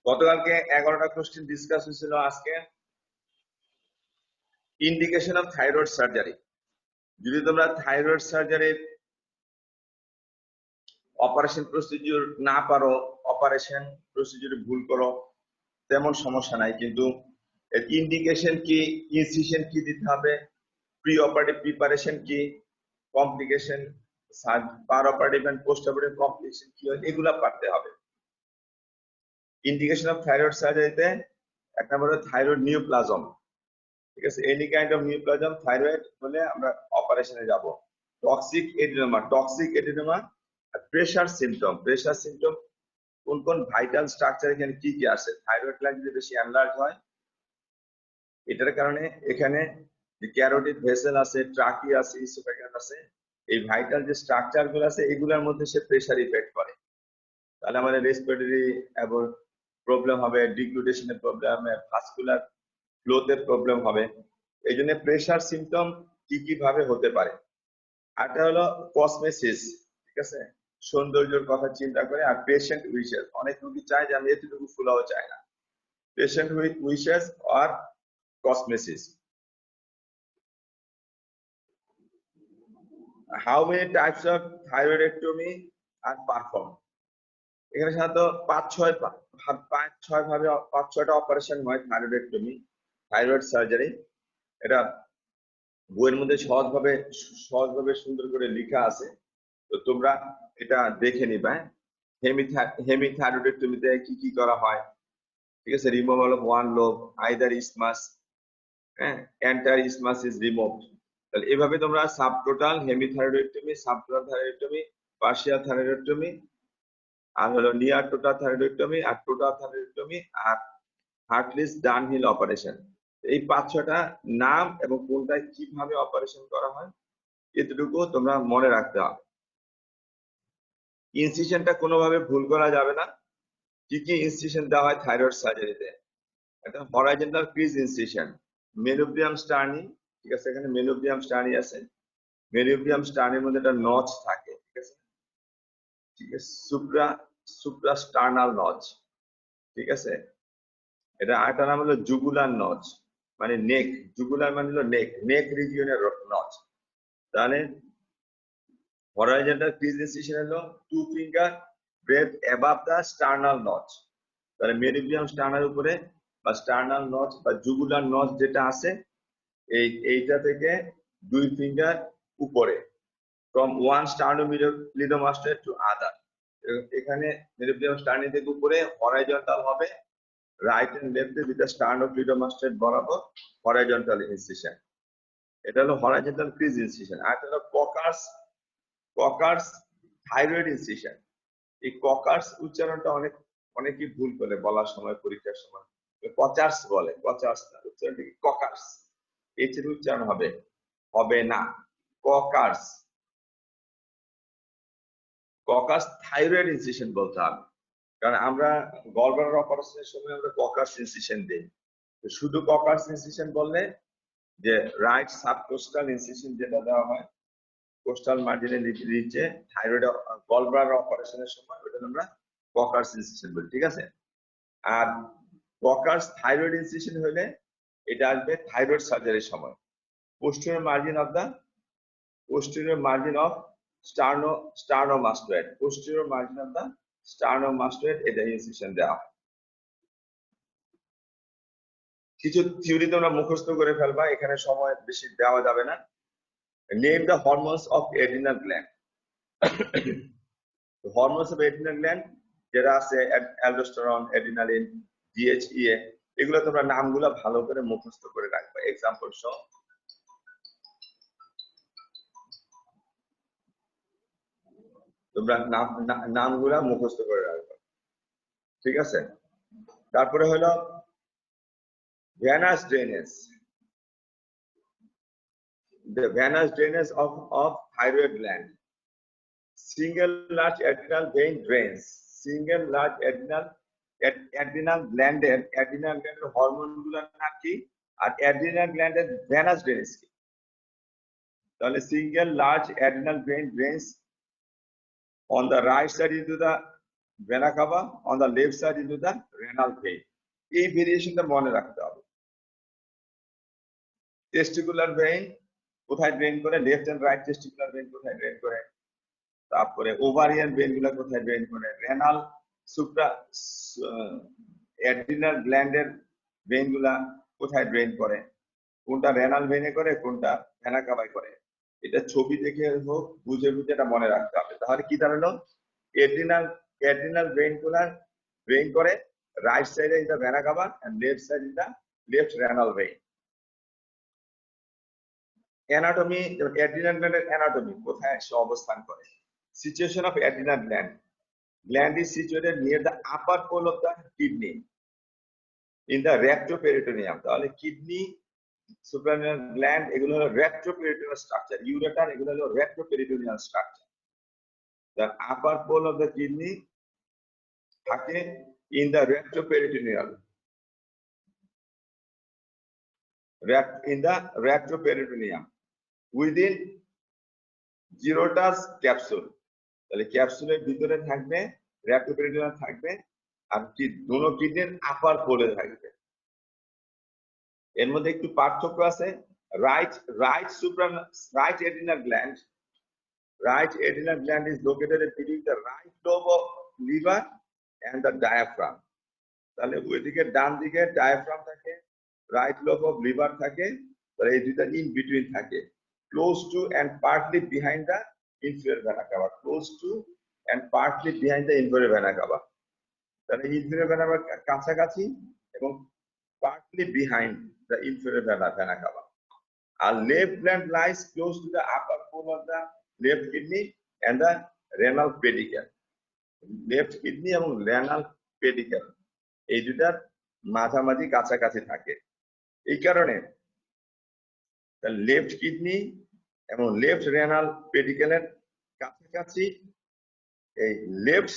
গতকালকে 11টা question discuss হয়েছিল। আজকে ইন্ডিকেশন অফ থাইরয়েড সার্জারি। যদি তোমরা থাইরয়েড সার্জারির অপারেশন প্রসিডিউর না পারো, অপারেশন প্রসিডিউরে ভুল করো, তেমন সমস্যা নাই, কিন্তু ইন্ডিকেশন কি, ইনসিশন কি দিতে হবে, প্রি অপারেটিভ প্রিপারেশন কি, complication, per operative and post operative complication কি হয়, এগুলা পারতে হবে। ইন্ডিকেশন অফ থাইরয়েড সার্জারিতে এক নম্বরে থাইরয়েড নিওপ্লাজম, ঠিক আছে, any kind of neoplasm thyroid হলে আমরা অপারেশনে যাব। Toxic adenoma, pressure symptom. Pressure symptom কোন কোন ভাইটাল স্ট্রাকচার এখানে কি কি আছে। থাইরয়েড গ্ল্যান্ড যদি বেশি এনলার্জ হয়, এটার কারণে এখানে যে ক্যারোটিড ভেসেল আছে, ট্রাকি আছে, ইসোফেগাস আছে, এই ভাইটাল যে স্ট্রাকচার গুলো আছে এগুলোর মধ্যে সে প্রেসার ইফেক্ট করে। তাহলে আমাদের রেসপিরেটরি প্রবলেম হবে, ডিগ্লুটেশনের প্রবলেম, ভাস্কুলার ফ্লোতে প্রবলেম হবে। এই জন্য প্রেসার সিমটম কি কি ভাবে হতে পারে। আরটা হলো কসমেসিস, ঠিক আছে, সৌন্দর্যের কথা চিন্তা করে। আর পেশেন্ট উইশেস, অনেক রোগী চায় যে আমি এতটুকু ফুলাও চাই না। পেশেন্ট উইশেস আর cosmesis. How many types of thyroidectomy are perform. এখানে সাধারণত 5-6টা অপারেশন হয় থাইরয়েডেক্টমি, থাইরয়েড সার্জারি। এটা বইয়ের মধ্যে সহজভাবে সুন্দর করে লেখা আছে, তো তোমরা এটা দেখে নিবা। হেমিথাইরয়েডেক্টমিতে কি কি করা হয়, ঠিক আছে, removal of one lobe, either isthmus, entire isthmus is removed. তাহলে এভাবে তোমরা subtotal hemithyroidectomy, subtotal thyroidectomy, partial thyroidectomy, আর হলো নিয়ার টোটাল থাইরয়েডেক্টমি, আর টোটাল থাইরয়েডেক্টমি, আর হার্টলিস ডানহিল অপারেশন। এই 5-6টা নাম এবং কোনটায় কিভাবে অপারেশন করা হয় এতটুকু তোমরা মনে রাখতে হবে। ইনসিশনটা কোনোভাবে ভুল করা যাবে না। কি কি ইনসিশন দেওয়া হয় থাইরয়েড সার্জারিতে? এটা হরাইজন্টাল ক্রিজ ইনসিশন, মেনোব্রিয়াম স্টার্নি, ঠিক আছে, এখানে মেনোব্রিয়াম স্টার্নি আছে, মেনোব্রিয়াম স্টার্নির মধ্যে একটা নচ থাকে, ঠিক আছে, ঠিক আছে, সুপ্রাস্টার্নাল নচ, ঠিক আছে। এটা আরেকটা নাম হলো জুগুলার নচ, মানে নেক, জুগুলার মানে হলো নেক রিজিয়নের নচ। তাহলে হরাইজন্টাল ক্রিজ ইনসিশন হলো 2 ফিঙ্গার ব্রেথ অ্যাবাভ দা স্টার্নাল নচ। তাহলে মেরিডিয়াম স্টার্নার উপরে বা স্টার্নাল নচ বা জুগুলার নচ যেটা আছে এইটা থেকে 2 ফিঙ্গার উপরে, ফ্রম ওয়ান স্টার্নোমিডোমাস্টার টু আদার। এখানে মেরিডিয়াম স্টার্নি থেকে উপরে হরাইজন্টাল হবে, রাইট এন্ড লেফটে দুইটা স্টার্নোক্লিডোমাস্টার বরাবর হরাইজন্টাল ইনসিশন। এটা হলো হরাইজন্টাল ক্রিজ ইনসিশন। আর এটা হলো ককার্স থাইরয়েড ইনসিশন। এই ককার্স উচ্চারণটা অনেকেই ভুল করে বলার সময়, পরীক্ষার সময় কচার্স বলে, কচার্স না, উচ্চারণটা কি ককার্স, এইচ এর উচ্চারণ হবে না, ককার্স। ককার্স থাইরয়েড ইনসিশন বলতে হবে, কারণ আমরা গলব্লাডার অপারেশনের সময় আমরা ককার্স ইনসিশন দিই। শুধু ককার্স ইনসিশন বললে যে রাইট সাবকোস্টাল ইনসিশন যেটা দেওয়া হয় কোস্টাল মার্জিনের নিচে থাইরয়েড গলব্লাডার অপারেশনের সময়, ওটা আমরা ককার্স ইনসিশন বলি, ঠিক আছে। আর ককার্স থাইরয়েড ইনসিশন হলে এটা আসবে থাইরয়েড সার্জারির সময়। posterior margin of sternocleidomastoid, posterior margin of the sternocleidomastoid এটা ইনসিশন দেওয়া হয়। কিছু থিওরি তোমরা মুখস্থ করে ফেলবা, এখানে সময় বেশি দেওয়া যাবে না। Name the hormones of adrenal gland. Hormones of adrenal gland যেটা আছে অ্যালডোস্টেরন, অ্যাড্রিনালিন, ডিএইচইএ, এগুলো তোমরা নামগুলো ভালো করে মুখস্থ করে রাখবা। এক্সাম্পল সহ তোমরা নামগুলা মুখস্থ করে রাখবা, ঠিক আছে। তারপরে হলো venous drainage, the venous drainage of thyroid gland. Single large adrenal vein drains, single large adrenal glands hormone গুলোর নাম কি, আর adrenal glands venous drainage কি? তাহলে single large adrenal vein drains on the right side into the vena cava, on the left side into the renal vein. এই ভেরিয়েশনটা মনে রাখতে হবে। Testicular vein কোথায় ড্রেন করে, left and right testicular vein কোথায় drain করে, তারপরে ওভারিয়ান ভেইন গুলা কোথায় ড্রেন করে, রেনাল সুপ্রা অ্যাড্রিনাল গ্ল্যান্ডের ভেইন গুলা কোথায় ড্রেন করে, কোনটা রেনাল ভেইনে করে, কোনটা ভেনা কাভায় করে, এটা ছবি দেখে হোক বুঝে বুঝে এটা মনে রাখতে হবে। তাহলে কি দাঁড়ালো, অ্যাড্রিনাল ভেইন গুলা ড্রেন করে রাইট সাইডে in the vena cava and left side in the left renal vein. Anatomy, adrenal গ্ল্যান্ডের অ্যানাটমি কোথায় সে অবস্থান করে, situation of adrenal gland, gland is situated near the upper pole of the kidney in the rectoperitoneum। তাহলে kidney, suprarenal gland এগুলো হলো rectoperitoneal structure, ureter এগুলো হলো rectoperitoneal structure। the upper pole of the kidney থাকে in the rectoperitoneum within Girota's capsule। তাহলে ক্যাপসুলের ভিতরে থাকবে, রেক্টোপেরিটোনিয়াম থাকবে, আর দুটো কিডনির আপার পোলে থাকবে। এর মধ্যে একটু পার্থক্য আছে। Right adrenal gland is located between the right lobe of liver and the diaphragm. তাহলে ওইদিকে ডান দিকে ডায়াফ্রাম থাকে, রাইট লোব অফ লিভার থাকে, তাহলে এই দুইটা ইন বিটুইন থাকে, close to and partly behind the inferior vena cava, close to and partly behind the inferior vena cava। তাহলে inferior vena cava কাছাকাছি এবং partly behind the inferior vena cava। R left gland lies close to the upper pole of the left kidney and the renal pedicle। left kidney এবং renal pedicle এই দুটার মাঝামাঝি কাছাকাছি থাকে। এই কারণে লেফট কিডনি এবং লেফট রেনাল পেডিকেলের কাছাকাছি এই লেফট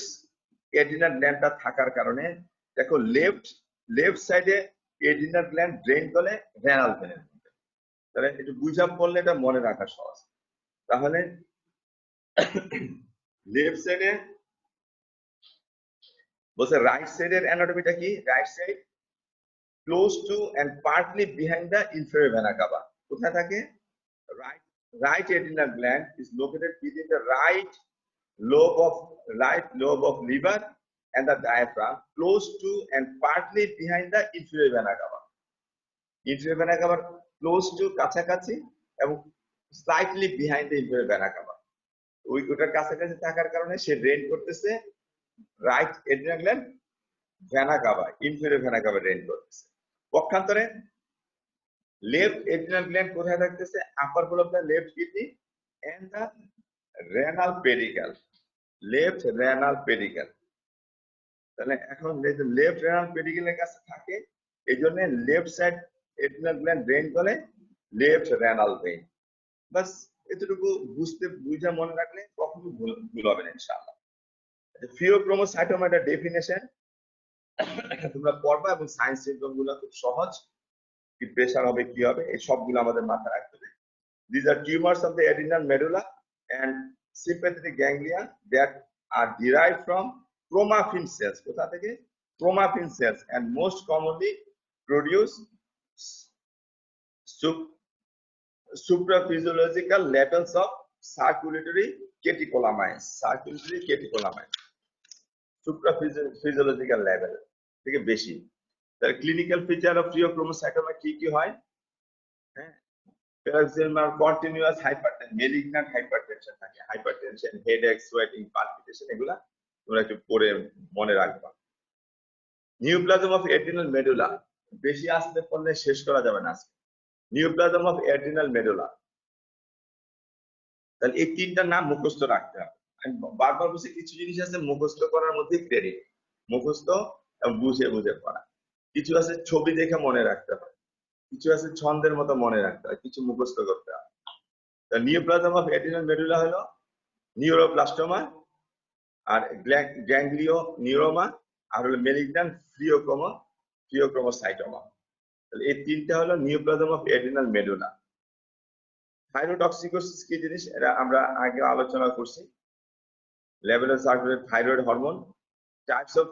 এড্রিনাল গ্ল্যান্ডটা থাকার কারণে দেখো লেফট সাইডে এড্রিনাল গ্ল্যান্ড ড্রেন করে রেনাল ভেনের মধ্যে। তাহলে একটু বুঝা পড়লে এটা মনে রাখা সহজ। তাহলে লেফট সাইডে বলছে রাইট সাইডের অ্যানাটমিটা কি, right side close to and partly behind the inferior vena cava. কোথায় থাকে, right adrenal gland is located within the right lobe of liver and the diaphragm, close to and partly behind the inferior vena cava। inferior vena cava close to কাছাকাছি এবং slightly behind the inferior vena cava। ওইটার কাছাকাছি থাকার কারণে সে drain করতেছে right adrenal gland vena cava, inferior vena cava drain করতেছে। পক্ষান্তরে লেফট এড্রিনাল গ্ল্যান্ড কোথায় থাকতেছে, upper pole of the left kidney and the renal pedicle, left renal pedicle. তাহলে এখন লেফট রেনাল পেডিকেলের কাছে থাকে, এই জন্য left side adrenal gland drain করে লেফট রেনাল ভেইন। বাস এতটুকু বুঝে মনে রাখলে কখনো ভুল হবে না ইনশাআল্লাহ। ফিওক্রোমোসাইটোমা এর ডেফিনিশন তোমরা পড়বা এবং সায়েন্স সিম্পটম গুলো খুব সহজ, কি প্রেসার হবে কি হবে এই সবগুলো আমাদের মাথায় রাখতে হবে। These are tumors of the adrenal medulla and sympathetic ganglia that are derived from chromaffin cells। কোথা থেকে, chromaffin cells, and most commonly produce supraphysiological levels of circulatory catecholamines। supraphysiological level থেকে বেশি। তার ক্লিনিক্যাল ফিচার অফ ফিওক্রোমোসাইটোমা কি কি হয়, হ্যাঁ, প্যারাক্সিমার continuous hypertension, malignant hypertension থাকে, হাইপারটেনশন, হেডেক, সোয়েটিং, পালপিটেশন, এগুলা তোমরা একটু পড়ে মনে রাখবা। নিউপ্লাজম অফ এড্রিনাল মেডুলা, বেশি আসতে পড়লে শেষ করা যাবে না আজকে। নিউপ্লাজম অফ এড্রিনাল মেডুলা, তাহলে এই তিনটা নাম মুখস্থ রাখতে হবে। আমি বারবার বলছি কিছু জিনিস আছে মুখস্থ করার মধ্যে ক্রেডিট, মুখস্থ বুঝে বুঝে পড়া। কিছু আছে ছবি দেখে মনে রাখতে হয়, কিছু আছে ছন্দের মতো মনে রাখতে হয়, কিছু মুখস্থ করতে হয়। নিউপ্লাজম অফ এড্রিনাল মেডুলা হলো নিউরোপ্লাস্টোমা, আর গ্যাংলিও নিউরোমা, আর হলো মেলিগন্যান্ট ফিওক্রোমোসাইটোমা। তাহলে এই তিনটা হলো নিউপ্লাজম অফ এড্রিনাল মেডুলা। থাইরোটক্সিকোসিস কি জিনিস এটা আমরা আগে আলোচনা করছি। Level of circulate thyroid hormone types of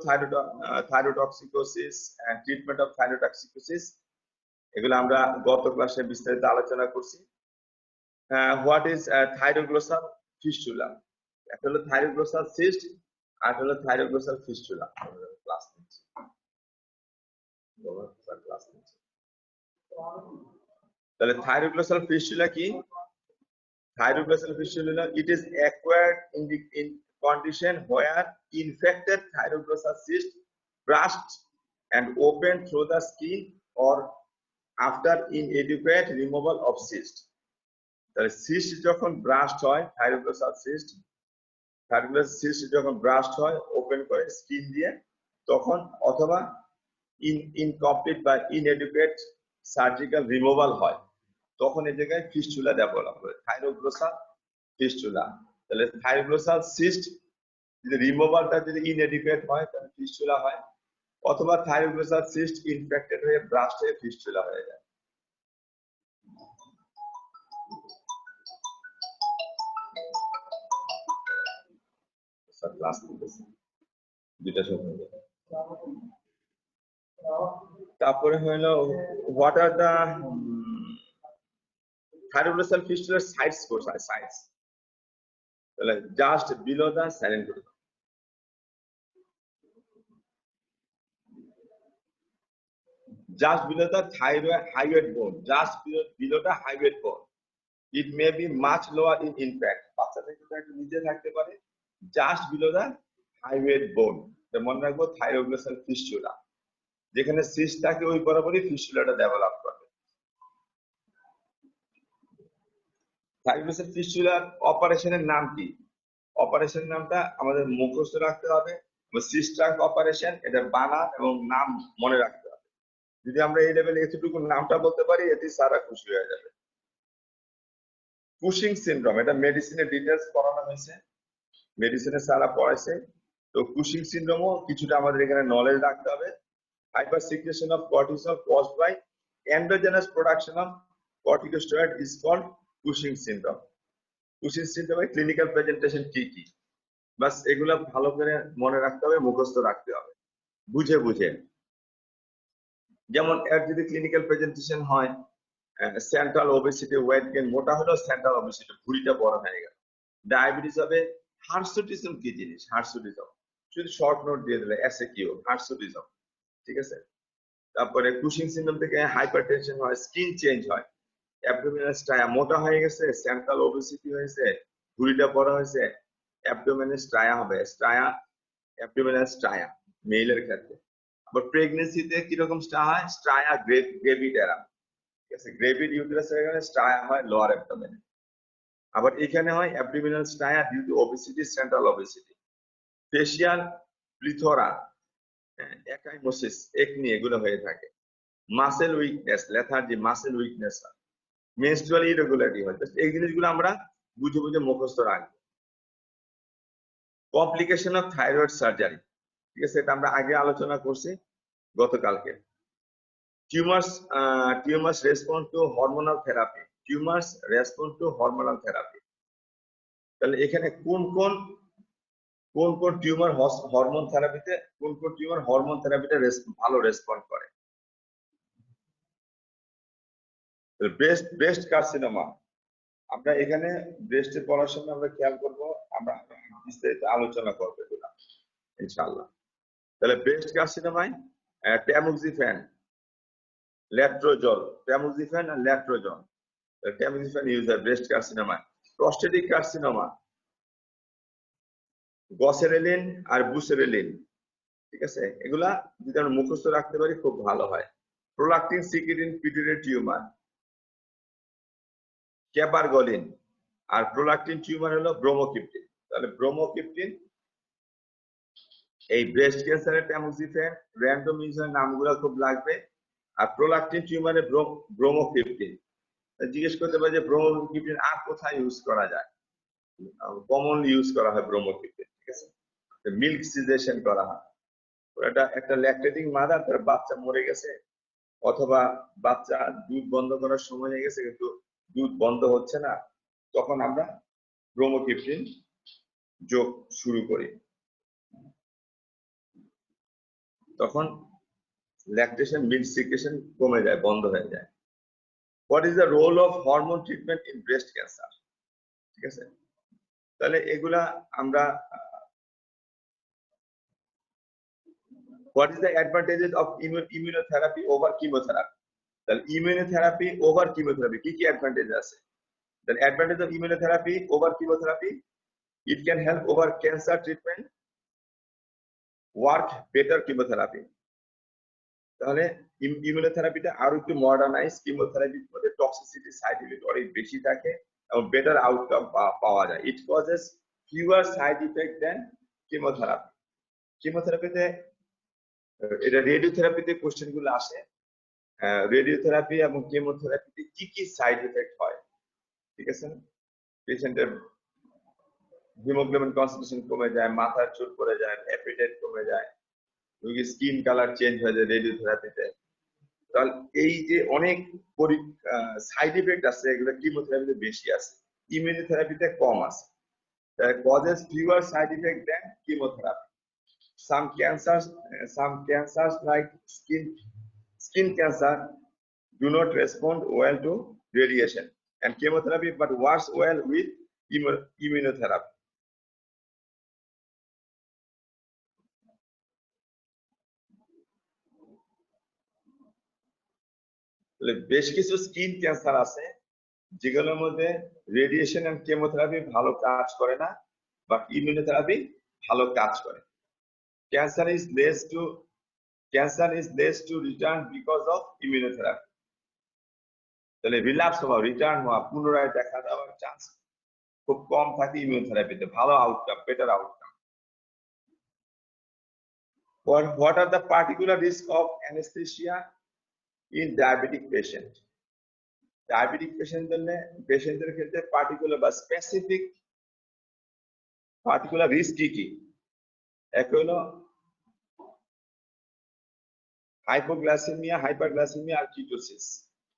thyrotoxicosis and treatment of thyrotoxicosis এগুলো আমরা গত ক্লাসে বিস্তারিত আলোচনা করছি। What is thyroglossal fistula? একটা হলো থাইরোগ্লোসাল সিস্ট আর হলো থাইরোগ্লোসাল ফিস্টুলা। ক্লাস নিচ্ছি তাহলে থাইরোগ্লোসাল ফিস্টুলা কি? Thyroglossal fistula, it is acquired in condition where infected thyroglossal cyst burst and open through the skin or after inadequate removal of cyst. তাহলে cyst যখন ব্রাস্ট হয়, thyroglossal cyst যখন ব্রাস্ট হয়, open করে skin দিয়ে, তখন অথবা ইনকমপ্লিট বা ইনএডুকেট সার্জিক্যাল রিমুভাল হয়, তখন এই জায়গায় ফিস্টুলা ডেভেলপ হয়, থাইরোগ্লোসাল ফিস্টুলা। তাহলে থাইরোগ্লোসাল সিস্ট যদি রিমুভালটা যদি ইনএডিকুয়েট হয় তাহলে ফিস্টুলা হয়, অথবা থাইরোগ্লোসাল সিস্ট ইনফেক্টেড হয়ে ব্রাস্ট হয়ে ফিস্টুলা হয়ে যায়। ক্লাস নিতেছি দুইটা সময়। তারপরে হলো what are the Thyroglossal fistula sides course sides, just below the silent group. Just below the thyroid hyoid bone, just below the hyoid bone. It may be much lower in impact. Just below the hyoid bone. মনে রাখবো thyroglossal fistula, যেখানে cyst থাকে ওই বরাবরই ফিস্টুলাটা develop করে। Thyroglossal ফিস্টুলার অপারেশনের নাম কি? অপারেশন নামটা আমাদের মুখস্থ রাখতে হবে। সিস্ট ট্রাঙ্ক অপারেশন, এটা বানান এবং নাম মনে রাখতে হবে। যদি আমরা এই লেভেলে এতটুকু নামটা বলতে পারি, এতে সারা খুশি হয়ে যাবে। কুশিং সিনড্রোম, এটা মেডিসিনের ডিটেইলস পড়ানো হয়েছে, মেডিসিনে সারা পড়াইছে। তো কুশিং সিনড্রোমও কিছুটা আমাদের এখানে নলেজ রাখতে হবে। Hyper secretion of cortisol caused by endogenous production of corticosteroid is called Cushing syndrome. Cushing সিনড্রোমের ক্লিনিক্যাল প্রেজেন্টেশন কি কি, বাস এগুলো ভালো করে মনে রাখতে হবে, মুখস্থ রাখতে হবে বুঝে বুঝে। যেমন এর যদি ক্লিনিক্যাল প্রেজেন্টেশন হয় সেন্ট্রাল ওবেসিটি, ওয়েট গেইন, মোটা হলো সেন্ট্রাল ওবেসিটি, ভুঁড়িটা বড় হয়ে গেল। ডায়াবেটিস হবে। হার্সুটিজম কি জিনিস? হার্সুটিজম শুধু শর্ট নোট দিয়ে দিলে এসএকিউ, হার্সুটিজম, ঠিক আছে। তারপরে কুশিং সিনড্রোম থেকে হাইপারটেনশন হয়, স্কিন চেঞ্জ হয়, অ্যাবডোমিনাল স্ট্রায়া, মোটা হয়ে গেছে, সেন্ট্রাল ওবেসিটি হয়েছে, ভুঁড়িটা বড় হয়েছে, অ্যাবডোমিনাল স্ট্রায়া হবে, অ্যাবডোমিনাল স্ট্রায়া মেইলের ক্ষেত্রে। আবার প্রেগন্যান্সিতে কিরকম স্ট্রায়া হয়? স্ট্রায়া গ্রেভিডেরা, ঠিক আছে, গ্রেভিড ইউটেরাসের এখানে স্ট্রায়া হয় লোয়ার অ্যাবডোমেনে। আবার এখানে হয় abdominal stria due to obesity, central obesity. Facial plethora, ecchymosis, acne, এগুলো হয়ে থাকে। Muscle weakness, lethargy, muscle weakness হয়। মেনস্ট্রুয়াল ইরেগুলারিটি হয়। এই জিনিসগুলো আমরা বুঝে বুঝে মুখস্থ রাখবো। কমপ্লিকেশন অফ থাইরয়েড সার্জারি, ঠিক আছে, এটা আমরা আগে আলোচনা করছি গতকালকে। Tumours respond two hormonal therapy, tumours respond two hormonal therapy. তাহলে এখানে কোন কোন টিউমার হরমোন থেরাপিতে, কোন কোন টিউমার হরমোন থেরাপিতে ভালো রেসপন্ড করে? ব্রেস্ট কার্সিনোমা, আমরা এখানে ব্রেস্টের পড়ার সময় আমরা খেয়াল করবো, আমরা বিস্তারিত আলোচনা করবো এগুলো ইনশাআল্লাহ। তাহলে ব্রেস্ট কার্সিনোমায় ট্যামোক্সিফেন, লেট্রোজল, ট্যামোক্সিফেন আর লেট্রোজল, ট্যামোক্সিফেন ইউজ হয় ব্রেস্ট কার্সিনোমায়। প্রস্টেটিক কার্সিনোমা, গসেরেলিন আর বুসেরেলিন, ঠিক আছে, এগুলা যদি আমরা মুখস্থ রাখতে পারি খুব ভালো হয়। প্রোলাকটিন সিক্রেটিং পিটুইটারি টিউমার, ক্যাপারগলিন, আর প্রোলাকটিন টিউমার হলো ব্রোমোক্রিপ্টিন। তাহলে ব্রোমোক্রিপ্টিন, এই ব্রেস্ট ক্যান্সারের ট্যামোক্সিফেন, র্যান্ডোমিউজিনের নামগুলো খুব লাগবে। আর প্রোলাকটিন টিউমারে ব্রোমোক্রিপ্টিন। জিজ্ঞেস করতে পারে যে ব্রোমোক্রিপ্টিন আর কোথায় ইউজ করা যায়? কমনলি ইউজ করা হয় ব্রোমোক্রিপ্টিন, ঠিক আছে, মিল্ক সিজেশন করা হয়। ওটা একটা ল্যাকটেটিং মাদার, তার বাচ্চা মরে গেছে, অথবা বাচ্চা দুধ বন্ধ করার সময় হয়ে গেছে কিন্তু দুধ বন্ধ হচ্ছে না, তখন আমরা ব্রোমোক্রিপ্টিন যোগ শুরু করি। তখন ল্যাকটেশন মিল্ক সিক্রেশন কমে যায়, বন্ধ হয়ে যায়। What is the role of hormone treatment in breast cancer? ঠিক আছে, তাহলে এগুলা আমরা what is the advantages of immunotherapy over chemotherapy? তাহলে ইমিউনোথেরাপি ওভার কিমোথেরাপি কি কি অ্যাডভান্টেজ আছে? The advantage of immunotherapy over chemotherapy, it can help over cancer treatment, work better chemotherapy. তাহলে ইমিউনোথেরাপিটা আরো একটু মডার্নাইজ, কিমোথেরাপির মধ্যে টক্সিসিটি সাইড ইফেক্ট অনেক বেশি থাকে এবং বেটার আউটকাম পাওয়া যায়। It causes fewer side effect than chemotherapy. কিমোথেরাপিতে এটা রেডিওথেরাপিতে কোশ্চেন গুলো আসে, রেডিওথেরাপি এবং কেমোথেরাপিতে কি কি সাইড ইফেক্ট হয়, ঠিক আছে? পেশেন্টের হিমোগ্লোবিন কনসেন্ট্রেশন কমে যায়, মাথার চুল পড়ে যায়, অ্যাপিটাইট কমে যায়, রোগীর স্কিন কালার চেঞ্জ হয়ে যায় রেডিওথেরাপিতে। তাহলে এই যে অনেক সাইড ইফেক্ট আছে, এগুলো কিমোথেরাপিতে বেশি আছে, ইমিউনোথেরাপিতে কম আছে। Causes fewer side effect then chemotherapy. Some cancers like skin cancer do not respond well to radiation and chemotherapy, but works well with immunotherapy. বেশ কিছু স্কিন ক্যান্সার আছে যেগুলোর মধ্যে রেডিয়েশন এন্ড কেমোথেরাপি ভালো কাজ করে না, বাট ইমিউনোথেরাপি ভালো কাজ করে। Cancer is less to return because of immunotherapy. তাহলে রিল্যাপস হওয়া, রিটার্ন হওয়া, পুনরায় দেখা দেওয়ার চান্স খুব কম থাকে ইমিউনোথেরাপিতে, ভালো outcome, better outcome. What are the particular risk of anesthesia in diabetic patient? Diabetic পেশেন্টদের ক্ষেত্রে পার্টিকুলার বা স্পেসিফিক রিস্ক কি? এক হলো হাইপোগ্লাইসেমিয়া, হাইপারগ্লাইসেমিয়া আর কিটোসিস,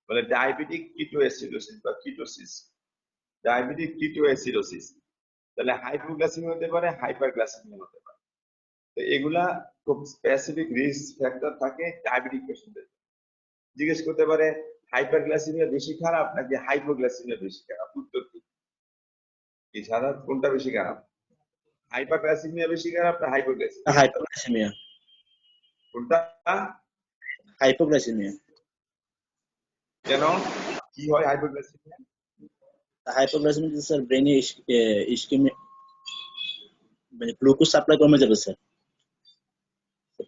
মানে ডায়াবেটিক কিটোএসিডোসিস বা কিটোসিস, ডায়াবেটিক কিটোএসিডোসিস। তাহলে হাইপোগ্লাইসেমিয়া হতে পারে, হাইপারগ্লাইসেমিয়া হতে পারে। তো এগুলা খুব স্পেসিফিক রিস্ক ফ্যাক্টর থাকে ডায়াবেটিক পেশেন্টদের। জিজ্ঞেস করতে পারে হাইপারগ্লাইসেমিয়া বেশি খারাপ নাকি হাইপোগ্লাইসেমিয়া বেশি খারাপ? উত্তর কি সাধারণত কোনটা বেশি খারাপ? হাইপারগ্লাইসেমিয়া বেশি খারাপ না হাইপোগ্লাইসেমিয়া? হাইপোগ্লাইসেমিয়া। কোনটা? হাইপোগ্লাইসেমিয়া। কেন, কি হয় হাইপোগ্লাইসেমিয়া? হাইপোগ্লাইসেমিয়া স্যার ব্রেনে ইসকেমিয়া, মানে গ্লুকোজ সাপ্লাই কমে যাবে স্যার,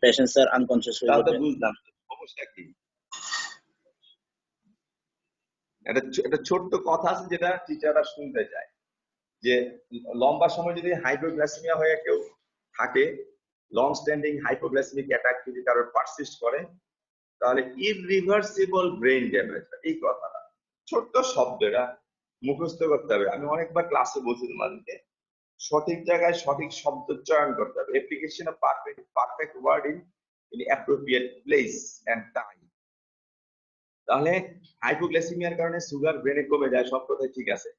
পেশেন্ট স্যার আনকনসিয়াস হয়ে যাবে। বুঝলাম, সমস্যা কি? একটা ছোট্ট কথা আছে যেটা টিচাররা শুনতে চায়, যে লম্বা সময় যদি হাইপোগ্লাইসেমিয়া হয়ে কেউ থাকে, লং স্ট্যান্ডিং হাইপোগ্লাইসেমিক অ্যাটাক যদি কারোর পারসিস্ট করে, তাহলে ইররিভার্সিবল ব্রেন ড্যামেজ। এই কথাটা ছোট্ট শব্দটা মুখস্থ করতে হবে। আমি অনেকবার ক্লাসে বলছি তোমাদেরকে, সঠিক জায়গায় সঠিক শব্দ চয়ন করতে হবে। Application of perfect word in appropriate place and time. তাহলে হাইপোগ্লাইসেমিয়ার কারণে সুগার ব্রেনে কমে যায়, সব কথাই ঠিক আছে।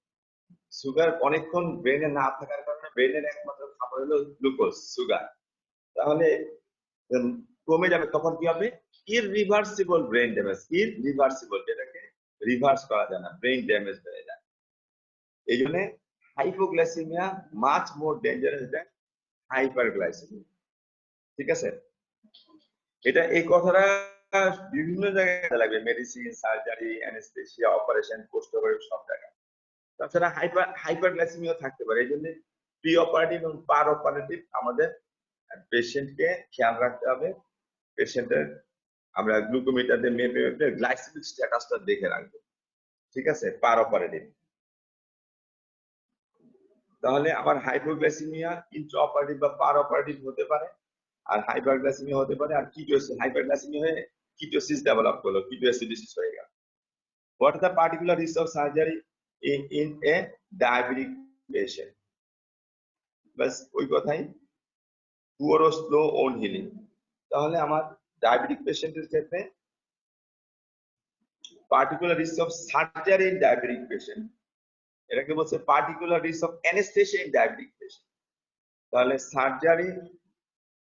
সুগার অনেকক্ষণ ব্রেনে না থাকার কারণে ব্রেনের একমাত্র খাবার হলো গ্লুকোজ, সুগার। তাহলে কমে যাবে, তখন কি হবে? ইররিভার্সিবল ব্রেন ড্যামেজ। ইররিভার্সিবল, যেটাকে রিভার্স করা যায় না, ব্রেন ড্যামেজ হয়ে যায়। এই জন্য hypoglycaemia much more dangerous than hyperglycaemia. ঠিক আছে, এটা এই কথাটা বিভিন্ন জায়গায় লাগবে, medicine, surgery, anaesthesia, operation, post operative সব জায়গায়। তাছাড়া হাইপারগ্লাইসেমিয়া থাকতে পারে। এই জন্য প্রি অপারেটিভ এবং পার অপারেটিভ আমাদের পেশেন্টকে খেয়াল রাখতে হবে। পেশেন্টের আমরা গ্লুকোমিটার দিয়ে মেপে গ্লাইসেমিক স্ট্যাটাসটা দেখে রাখবো, ঠিক আছে, পার অপারেটিভ। তাহলে আমার হাইপোগ্লাইসেমিয়া ইন্ট্রা অপারেটিভ বা পার অপারেটিভ হতে পারে, আর হাইপারগ্লাইসেমিয়া হতে পারে, আর কিটোসিস, হাইপারগ্লাইসেমিয়া হয়ে কিটোসিস ডেভেলপ করলো, কিটোএসিডোসিস হয়ে গেল। What is the particular risk of surgery in a diabetic patient? বাস ওই কথাই, পুয়ার ও স্লো ওন হিলিং। তাহলে আমার ডায়াবেটিক পেশেন্টের ক্ষেত্রে particular risk of surgery in diabetic patient, এটাকে বলছে particular risk of anaesthesia in diabetic patient. তাহলে সার্জারি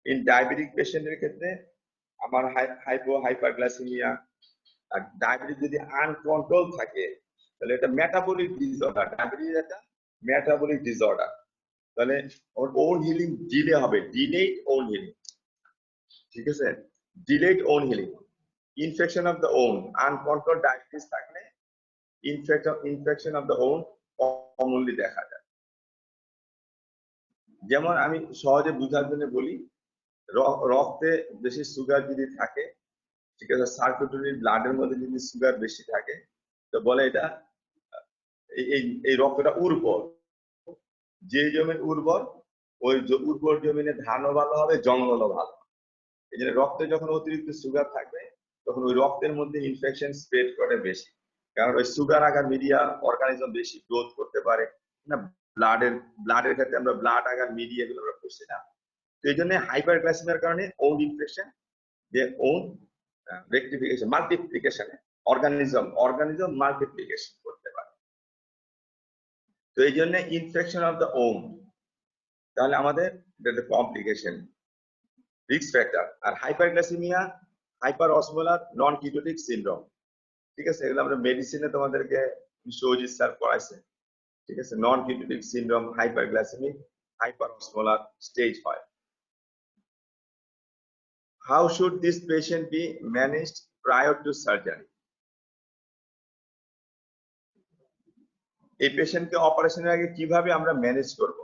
ইন ডায়াবেটিক পেশেন্টের ক্ষেত্রে আমার হাইপারগ্লাইসেমিয়া আর ডায়াবেটিস যদি আনকন্ট্রোল থাকে তাহলে এটা মেটাবলিক ডিসঅর্ডার। ডায়াবেটিস একটা মেটাবলিক ডিসঅর্ডার, তাহলে ওর ওন হিলিং ডিলে হবে, ডিলেড ওন হিলিং। ঠিক আছে, delayed wound healing. Infection of the wound, uncontrol diabetes থাকলে infection of the wound commonly দেখা যায়। যেমন আমি সহজে বুঝার জন্য বলি, রক্তে বেশি সুগার যদি থাকে, ঠিক আছে, সার্কুলেটরি ব্লাডের মধ্যে যদি সুগার বেশি থাকে, তো বলে এটা এই রক্তটা উর্বর। যে জমিন উর্বর, ওই উর্বর জমিনে ধানও ভালো হবে, জঙ্গলও ভালো। এই জন্য রক্তে যখন অতিরিক্ত সুগার থাকবে তখন ওই রক্তের মধ্যে ইনফেকশন স্প্রেড করে বেশি, কারণ ওই সুগার আগার মিডিয়া অর্গানিজম বেশি গ্রোথ করতে পারে না। ব্লাডের ক্ষেত্রে আমরা ব্লাড আগার মিডিয়া গুলো আমরা করছি না। তো এই জন্য হাইপারগ্লাইসেমিয়ার কারণে ওন ইনফেকশন, যে ওন রেক্টিফিকেশন, মাল্টিপ্লিকেশনে অর্গানিজম মাল্টিপ্লিকেশন করতে পারে। তো এই জন্য ইনফেকশন অফ দ্য ওন, তাহলে আমাদের কমপ্লিকেশন রিস্ক ফ্যাক্টর। আর হাইপারগ্লাইসেমিয়া, হাইপার অসমোলার নন কিটোটিক সিনড্রোম, ঠিক আছে, এগুলো আমরা মেডিসিনে তোমাদেরকে সৌজিৎ স্যার পড়াইছে। ঠিক আছে, নন কিটোটিক syndrome, hyperglycaemic, hyper osmolar stage হয়। How should this patient be managed prior to surgery? এই পেশেন্টকে অপারেশনের আগে কিভাবে আমরা ম্যানেজ করব?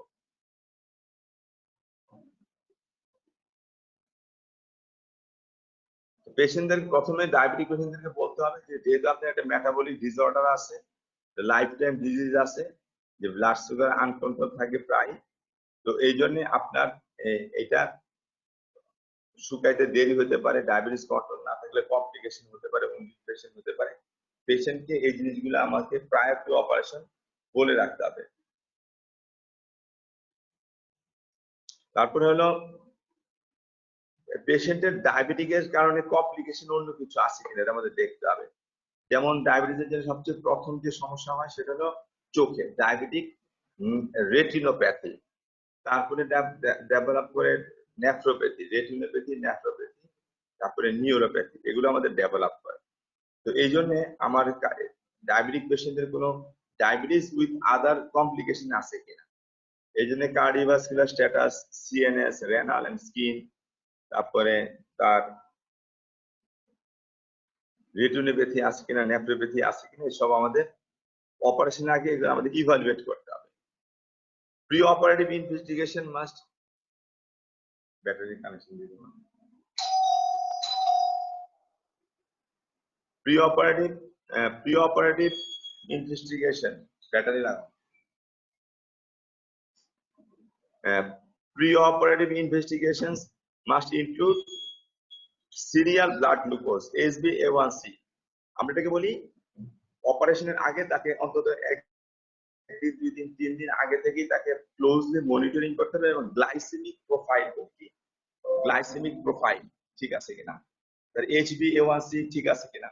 পেশেন্টদের প্রথমে ডায়াবেটিক পেশেন্টদেরকে বলতে হবে যে যেহেতু আপনার একটা মেটাবলিক ডিসঅর্ডার আছে, লাইফ টাইম ডিজিজ আছে, যে ব্লাড সুগার আনকন্ট্রোল থাকে প্রায়, তো এই জন্য আপনার এটা শুকাইতে দেরি হতে পারে, ডায়াবেটিস কন্ট্রোল না থাকলে কমপ্লিকেশন হতে পারে, ইনফেকশন হতে পারে। পেশেন্টকে এই জিনিসগুলো আমাকে প্রায়র টু অপারেশন বলে রাখতে হবে। তারপরে হলো পেশেন্টের ডায়াবেটিকের কারণে কমপ্লিকেশন অন্য কিছু আছে কিনা এটা আমাদের দেখতে হবে। যেমন ডায়াবেটিসের জন্য সবচেয়ে প্রথম যে সমস্যা হয় সেটা হলো চোখে ডায়াবেটিক রেটিনোপ্যাথি, তারপরে ডেভেলপ করে নেফ্রোপ্যাথি, রেটিনোপ্যাথি, নেফ্রোপ্যাথি, তারপরে নিউরোপ্যাথি, এগুলো আমাদের ডেভেলপ করে। তো এই জন্য আমার ডায়াবেটিক পেশেন্টের কোনো ডায়াবেটিস উইথ আদার কমপ্লিকেশন আছে কিনা, এই জন্য cardiovascular status, CNS, renal and skin, তারপরে তার রেটিনোপ্যাথি আছে কিনা, নেফ্রোপ্যাথি আছে কিনা, এসব আমাদের অপারেশনের আগে এগুলো আমাদের ইভালুয়েট করতে হবে। Pre operative investigation must, battery connection দিয়ে দেবো। pre-operative investigation, battery লাগাও। Pre-operative investigations must include serial blood glucose, HbA1c। আমরা এটাকে বলি অপারেশনের আগে তাকে অন্তত 1 দিন 2 দিন 3 দিন আগে থেকেই তাকে ক্লোজলি মনিটরিং করতে হবে, এবং গ্লাইসেমিক প্রোফাইল, গ্লাইসেমিক প্রোফাইল ঠিক আছে কিনা, তার HbA1c ঠিক আছে কিনা,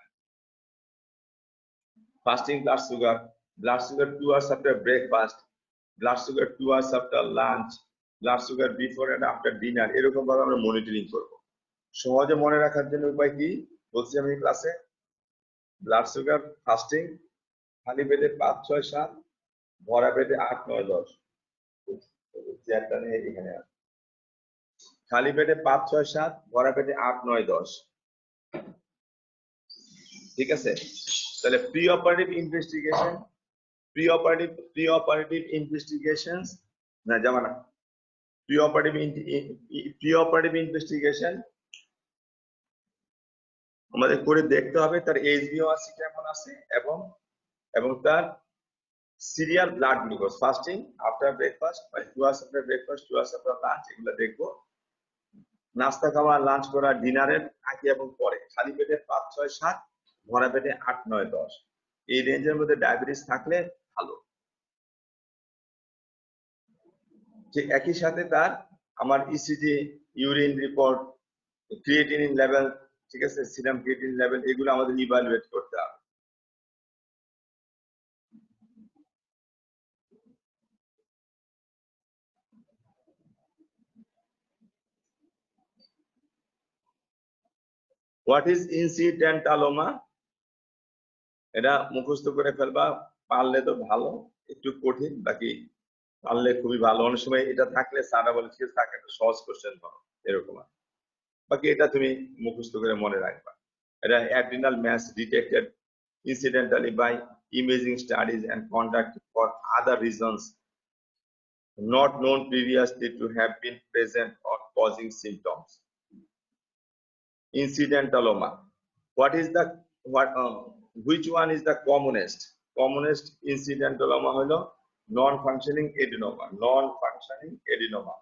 fasting blood sugar 2 hours after breakfast, blood sugar 2 hours after lunch, blood sugar before and after dinner, এরকম ভাবে আমরা মনিটরিং করব। সহজে মনে রাখার জন্য উপায় কি বলছি আমি ক্লাসে, ব্লাড সুগার ফাস্টিং খালি পেটে 5 6 7, ভরা পেটে 8 9 10, চেয়ারটা নিয়ে এখানে আছে, খালি পেটে 5 6 7, ভরা পেটে 8 9 10, ঠিক আছে। তাহলে প্রি অপারেটিভ ইনভেস্টিগেশনস না জামানা, প্রি অপারেটিভ ইনভেস্টিগেশন আমাদের করে দেখতে হবে তার HbA1c কেমন আছে, এবং তার serial blood glucose, fasting after breakfast, 2 hours after breakfast, 2 hours after lunch, এগুলো দেখবো। নাস্তা খাওয়া, লাঞ্চ করা, ডিনারের আগে এবং পরে খালি পেটে 5 6 7, ভরা পেটে 8 9 10, এই রেঞ্জের মধ্যে ডায়াবেটিস থাকলে ভালো। যে একই সাথে তার আমার ECG, urine report, creatinine level, ঠিক আছে, সিরাম ক্রিয়েটিনিন লেভেল, এগুলো আমাদের ইভালুয়েট করতে হবে। What is incidentaloma? এটা মুখস্থ করে ফেলবা, পারলে তো ভালো, একটু কঠিন, বাকি পারলে খুবই ভালো। অনেক সময় এটা থাকলে স্যাররা বলে ঠিক আছে, একটা সহজ কোশ্চেন করো, এরকম আর। বাকি এটা তুমি মুখস্থ করে মনে রাখবা। এটা adrenal mass detected incidentally by imaging studies and conducted for other reasons not known previously to have been present or causing symptoms. Incidentaloma. What is the which one is the commonest? Commonest incidentaloma হলো non-functioning adenoma. Non-functioning adenoma.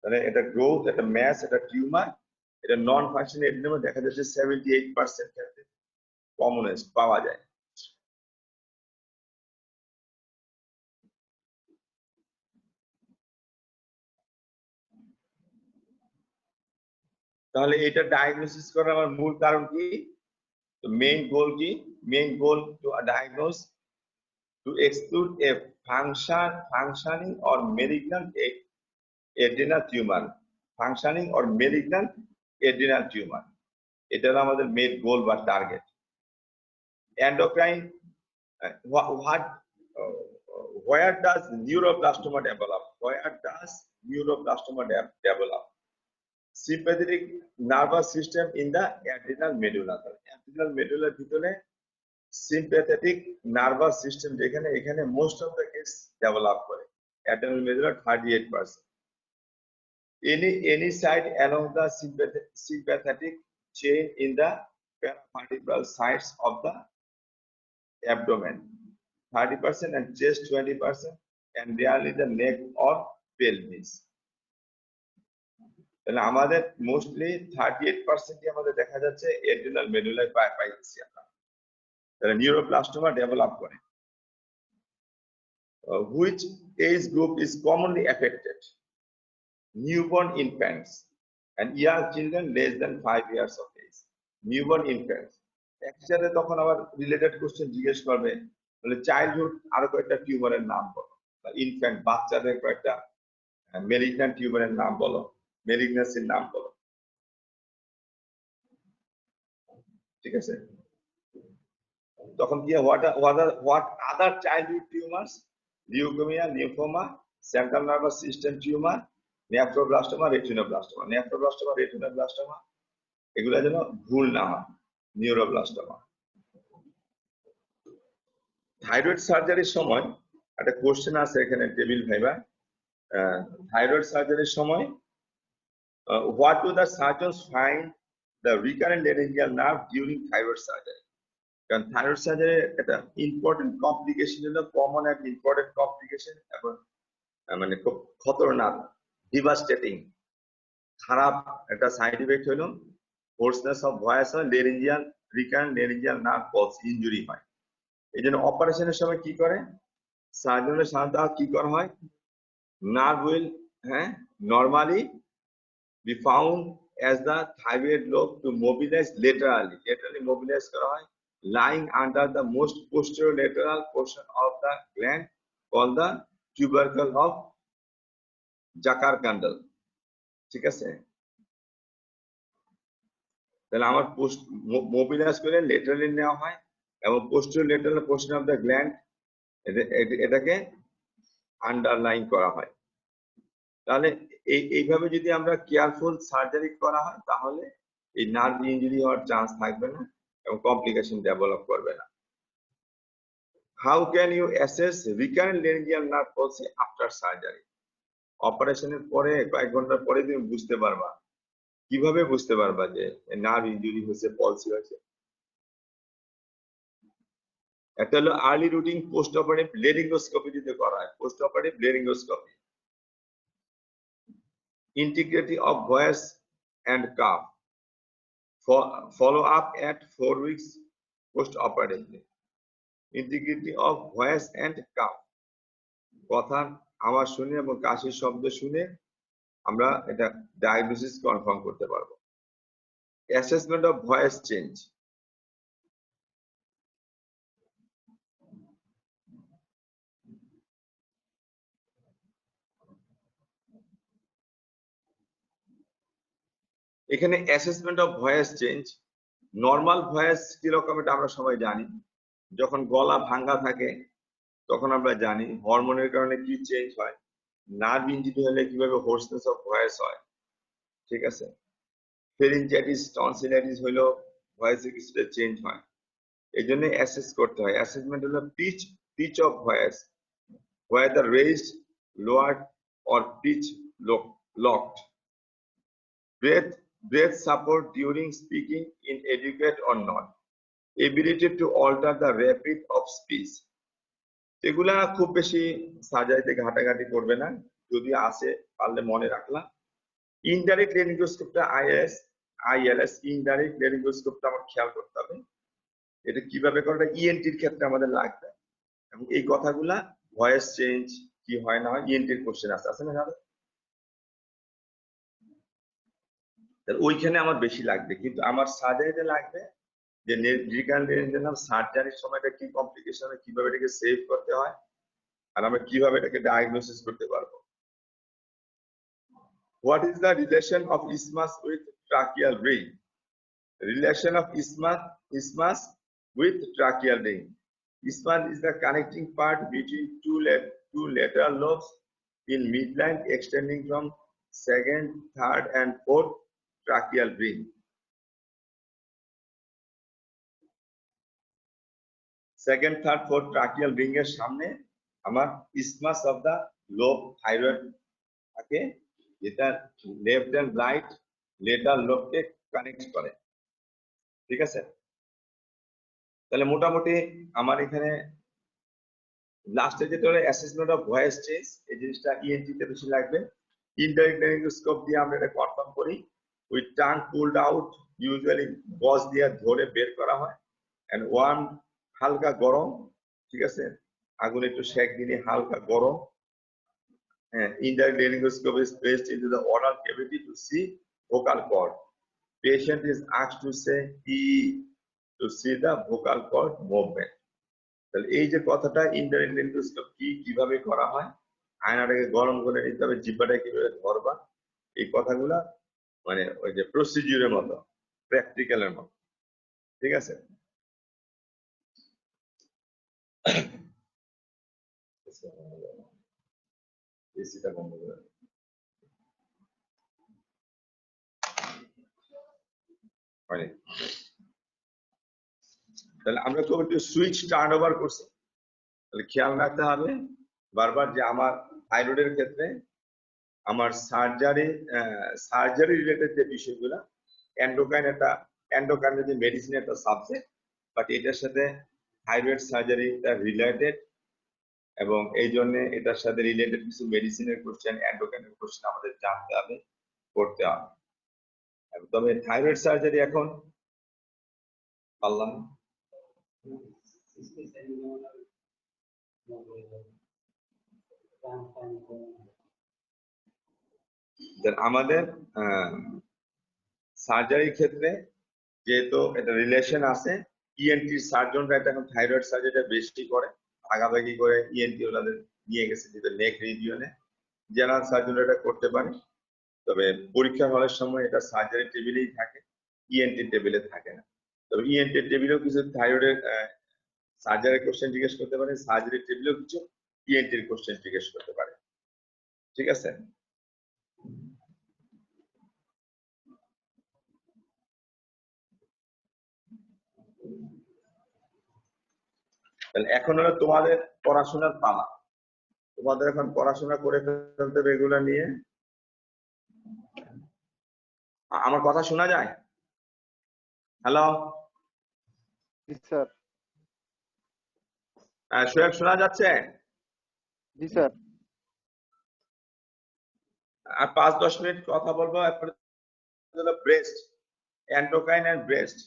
তাহলে এটা growth, এটা mass, এটা tumour, এটা non functional adenoma দেখা যাচ্ছে 78% ক্ষেত্রে commonest পাওয়া যায়। তাহলে এটা ডায়াগনোসিস করার আমার মূল কারণ কি? মেইন গোল কি? Main goal to diagnose, to exclude a functioning or malignant adrenal tumor. Functioning or malignant adrenal tumor. এটা হলো আমাদের মেইন গোল বা target. Endocrine, where does neuroblastoma develop? Where does neuroblastoma develop? Sympathetic nervous system in the adrenal medulla. Adrenal medulla ভিতরে sympathetic nervous system যেখানে, এখানে most of the case develop করে। Adrenal medulla 38%. Any side along the sympathetic chain in the paravertebral sides of the abdomen 30% and chest 20% and rarely the neck or pelvis. তাহলে আমাদের mostly 38% আমাদের দেখা যাচ্ছে এড্রিনাল মেডুলায় পাইছি আমরা। তাহলে নিউরোপ্লাস্টোমা ডেভেলপ করে। Which age group is commonly affected? Newborn infants and young children less than 5 years of age. Newborn infants একসাথে তখন আবার রিলেটেড কোশ্চেন জিজ্ঞেস করবে, তাহলে চাইল্ডহুড আরো কয়েকটা টিউমারের নাম বলো, বা ইনফ্যান্ট বাচ্চাদের কয়েকটা মেলিগন্যান্ট টিউমারের নাম বলো, মেলিগন্যান্সির নাম বলো। ঠিক আছে, তখন কি what other childhood tumors? Leukemia, lymphoma, central nervous system tumor, nephroblastoma, retinoblastoma. Nephroblastoma, retinoblastoma এগুলা যেন ভুল না হয়। নিউরোব্লাস্টোমা। থাইরয়েড সার্জারির সময় একটা কোশ্চেন আছে এখানে টেবিল ভাইবা। থাইরয়েড সার্জারির সময় what do the surgeons find the recurrent laryngeal nerve during thyroid surgery? কারণ থাইরয়েড সার্জারির একটা ইম্পর্টেন্ট কমপ্লিকেশন হলো, কমন একটা ইম্পর্টেন্ট কমপ্লিকেশন এবং মানে খুব খতরনাক, ডিভাস্টেটিং, খারাপ একটা সাইড ইফেক্ট হলো হোর্সনেস অফ ভয়েস হয়, লেরিঞ্জিয়াল recurrent laryngeal nerve Paul's injury হয়। এই জন্য অপারেশনের সময় কি করে সার্জনের সাধারণত কি করা হয়? Nerve will normally be found as the thyroid lobe to mobilize laterally mobilize করা হয়, lying under the most posterior lateral portion of the gland called the tubercle of Jacarkandel. ঠিক আছে, তাহলে আমার মোবিলাইজ করে লেটারালি নেওয়া হয় এবং posterior lateral portion of the gland এটাকে আন্ডারলাইন করা হয়। তাহলে এইভাবে যদি আমরা কেয়ারফুল সার্জারি করা হয় তাহলে এই নার্ভ ইনজুরি হওয়ার চান্স থাকবে না এবং কমপ্লিকেশন ডেভেলপ করবে না। How can you assess recurrent laryngeal nerve palsy after surgery? অপারেশনের পরে কয়েক ঘন্টা পরে তুমি বুঝতে পারবা। কিভাবে বুঝতে পারবা যে নার্ভ ইনজুরি হয়েছে, পলসি হয়েছে? একটা হলো early routine post operative laryngoscopy যদি করা হয়, post operative laryngoscopy. Integrity of voice and cough. Follow up at 4 weeks post-operatively. Integrity of voice and cough. কথার আওয়াজ শুনে এবং কাশির শব্দ শুনে আমরা এটা ডায়াগনোসিস কনফার্ম করতে পারবো। Assessment of voice change. এখানে assessment of voice change, normal voice কিরকম এটা আমরা সবাই জানি। যখন গলা ভাঙ্গা থাকে তখন আমরা জানি হরমোনের কারণে কি চেঞ্জ হয়, নার্ভ ইনজুরি হলে কিভাবে হোর্সনেস অফ ভয়েস হয়, ঠিক আছে। ফেরিনজাইটিস টনসিলাইটিস হইলেও ভয়েসে কিছুটা চেঞ্জ হয়, এই জন্য অ্যাসেস করতে হয়। অ্যাসেসমেন্ট হলো pitch of voice, whether raised, lowered or pitch locked. Breath support during speaking inadequate or not. Ability to alter the rapid of speech. এগুলা খুব বেশি সার্জারিতে ঘাটাঘাটি করবে না, যদি আসে পারলে মনে রাখলাম। ইনডাইরেক্ট লেরিঙ্গোস্কোপটা আইএলএস ইনডাইরেক্ট লেরিঙ্গোস্কোপটা আমার খেয়াল করতে হবে। এটা কিভাবে করে, ইএনটির ক্ষেত্রে আমাদের লাগবে, এবং এই কথাগুলা ভয়েস চেঞ্জ কি হয় না হয় ইএনটির কোশ্চেন আছে না যাবে, ওইখানে আমার বেশি লাগবে। কিন্তু আমার সার্জারিতে লাগবে যে সার্জারির সময়টা কি কমপ্লিকেশন হয়, কিভাবে এটাকে সেভ করতে হয়, আর আমরা কিভাবে এটাকে ডায়াগনোসিস করতে পারবো। What is the relation of isthmus with tracheal ring? Relation of isthmus with tracheal ring. Isthmus is the connecting part between two lateral lobes in midline extending from second, third, and fourth tracheal ring. Second, third, fourth tracheal ring এর সামনে আমার isthmus of the lobe thyroid থাকে, যেটা left and right lateral লোবকে connect করে, ঠিক আছে। তাহলে মোটামুটি আমার এখানে লাস্টে যেটা হলো অ্যাসেসমেন্ট অফ ভয়েস চেঞ্জ, এই জিনিসটা ইএনটি তে বেশি লাগবে। ইনডাইরেক্ট লেরিঙ্গোস্কোপ দিয়ে আমরা এটা কনফার্ম করি, with tongue pulled out, usually গজ দিয়ে ধরে বের করা হয়, এন্ড ওয়ার্ম, হালকা গরম, ঠিক আছে, আগুন একটু সেক দিলে হালকা গরম। Indirect laryngoscope is placed into the oral cavity to see vocal cord. Patient is asked to say E to see the vocal cord movement. তাহলে এই যে কথাটা ইনডাইরেক্ট লেরিঙ্গোস্কোপ কিভাবে করা হয়, আয়নাটাকে গরম করে নিতে হবে, জিহ্বাটা কিভাবে ধরবা, এই কথাগুলা মানে ওই যে প্রসিডিউরের মতো, প্র্যাকটিক্যালের মতো, ঠিক আছে। এসিটা বন্ধ করে হয়নি। তাহলে আমরা তো একটু সুইচ টার্ন ওভার করছি, তাহলে খেয়াল রাখতে হবে বারবার যে আমার থাইরয়েডের ক্ষেত্রে আমার সার্জারি রিলেটেড যে বিষয়গুলো, এন্ডোক্রাইন যে মেডিসিন একটা সাবজেক্ট, বাট এটার সাথে থাইরয়েড সার্জারিটা রিলেটেড, এবং এই জন্য এটার সাথে রিলেটেড কিছু মেডিসিনের কোশ্চেন, এন্ডোক্রাইনের কোশ্চেন আমাদের জানতে হবে, করতে হবে। তবে থাইরয়েড সার্জারি এখন পারলাম আমাদের সার্জারির ক্ষেত্রে যেহেতু এটা রিলেশন আছে, ইএনটি সার্জনরা এটা এখন থাইরয়েড সার্জারিটা বেশি করে, ভাগাভাগি করে ইএনটি ওনাদের নিয়ে গেছে যেটা নেক রিজিয়নে, জেনারেল সার্জনরা এটা করতে পারে। তবে পরীক্ষা হওয়ার সময় এটা সার্জারি টেবিলেই থাকে, ইএনটি টেবিলে থাকে না। তবে ইএনটি টেবিলেও কিছু থাইরয়েডের সার্জারির কোশ্চেন জিজ্ঞেস করতে পারে, সার্জারি টেবিলেও কিছু ইএনটির কোশ্চেন জিজ্ঞেস করতে পারে, ঠিক আছে। তাহলে এখন হলো তোমাদের পড়াশোনার পালা, তোমাদের এখন পড়াশোনা করে ফেলতে হবে এগুলো নিয়ে। আমার কথা শোনা যায়? হ্যালো জি স্যার। সোহেব শোনা যাচ্ছে? জি স্যার। আর 5-10 মিনিট কথা বলবো। এরপরে breast, endocrine and breast.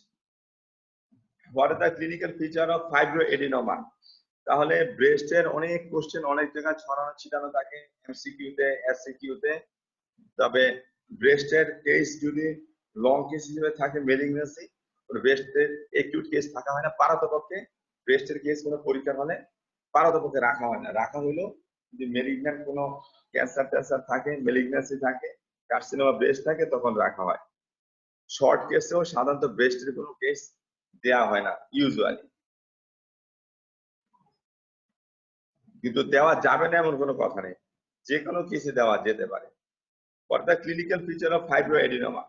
What is the clinical feature of fibroadenoma? তাহলে ব্রেস্টের অনেক কোশ্চেন অনেক জায়গায় ছড়ানো ছিটানো থাকে, এমসিকিউতে, এসসিকিউতে। তবে ব্রেস্টের কেস যদি লং কেস হিসেবে থাকে মেলিগন্যান্সি, ব্রেস্টের একিউট কেস থাকা হয় না, পারতপক্ষে ব্রেস্টের কেস কোনো পরীক্ষার হলে পারতপক্ষে রাখা হয় না। রাখা হইলো যদি মেলিগন্যান্ট কোনো ক্যান্সার ট্যান্সার থাকে, মেলিগন্যান্সি থাকে, কার্সিনোমা ব্রেস্ট থাকে, তখন রাখা হয়। শর্ট কেসেও সাধারণত ব্রেস্টের কোনো কেস দেওয়া হয় না ইউজুয়ালি, কিন্তু দেওয়া যাবে না এমন কোনো কথা নেই, যে কোনো কেসে দেওয়া যেতে পারে। What the clinical feature of fibroadenoma?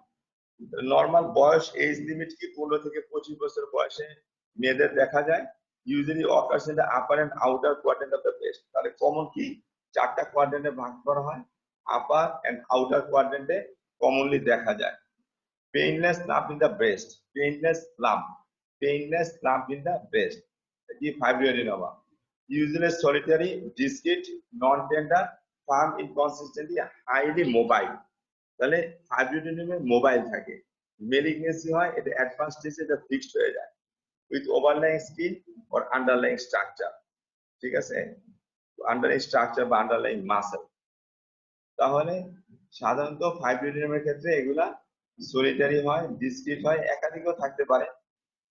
Normal বয়স এজ লিমিট কি 15 থেকে 25 বছর বয়সে মেয়েদের দেখা যায়। Usually occurs in the upper and outer quadrant of the breast. তাহলে কমন কি, চারটা কোয়াড্রেন্টে ভাগ করা হয়, আপার এন্ড আউটার কোয়াড্রেন্টে কমনলি দেখা যায়। Painless lump in the breast, painless lump in the breast, কি fibroadenoma. Usually solitary, discrete, non-tender, firm, inconsistently, highly mobile. তাহলে ফাইব্রোএডিনোমে মোবাইল থাকে, মেলিগনেন্সি হয়, এটা অ্যাডভান্স স্টেজে এটা ফিক্সড হয়ে যায় with overlying skin or underlying structure. ঠিক আছে, আন্ডারলাইং স্ট্রাকচার বা আন্ডারলাইং মাসেল। তাহলে সাধারণত ফাইব্রোএডিনোমের ক্ষেত্রে এগুলা সলিটারি হয়, ডিসক্রিট হয়, একাধিকও থাকতে পারে।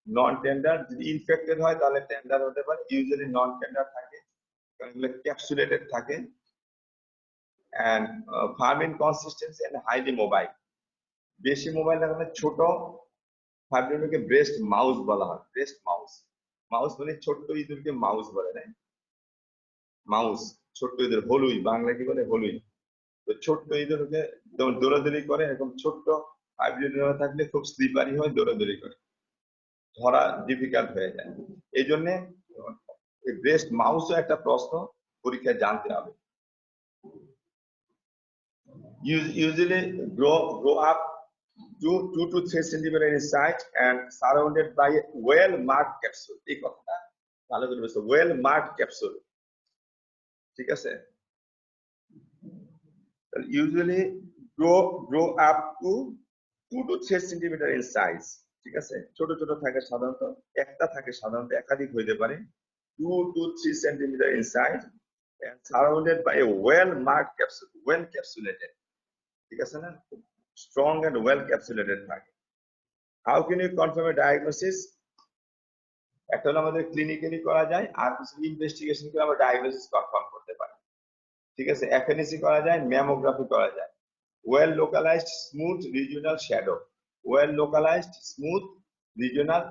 নন টেন্ডার, যদি ইনফেক্টেড হয় তাহলে টেন্ডার হতে পারে, ইউজুয়ালি নন টেন্ডার থাকে কারণ এগুলো ক্যাপসুলেটেড থাকে। and firm in consistency and highly mobile. বেশি মোবাইল লাগালে ছোট ফাইব্রোএডিনোমাকে ব্রেস্ট মাউস বলা হয়। ব্রেস্ট মাউস, মাউস মানে ছোট্ট ইঁদুরকে মাউস বলে না, মাউস ছোট্ট ইঁদুর, হলুই বাংলা কি বলে, হলুই। তো ছোট্ট ইঁদুরকে যেমন দৌড়াদৌড়ি করে, এরকম ছোট্ট ফাইব্রোএডিনোমা থাকলে খুব স্লিপারি হয়, দৌড়াদৌড়ি করে, ধরা ডিফিকাল্ট হয়ে যায়। এই জন্য ব্রেস্ট মাউসও একটা প্রশ্ন পরীক্ষায় জানতে হবে। Usually grow up 2 to 3 centimeter in size and surrounded by a well-marked capsule. এই কথাটা ভালো করে বুঝতে, well-marked capsule। ঠিক আছে, usually grow up to 2 to 3 centimeter in size। ঠিক আছে, ছোট ছোট থাকে সাধারণত, একটা থাকে সাধারণত, একাধিক হইতে পারে। 2 to 3 centimeter in size and surrounded by a well-marked capsule, well capsulated। ঠিক আছে না, স্ট্রং এন্ড ওয়েল ক্যাপসুলেটেড থাকে। How can you confirm a diagnosis? একটা হলো আমাদের ক্লিনিক্যালি করা যায়, আর কিছু ইনভেস্টিগেশন করে আমরা ডায়াগনোসিস কনফার্ম করতে পারি। ঠিক আছে, এফএনএসি করা যায়, ম্যামোগ্রাফি করা যায়। Well localised smooth regional shadow, well localised smooth regional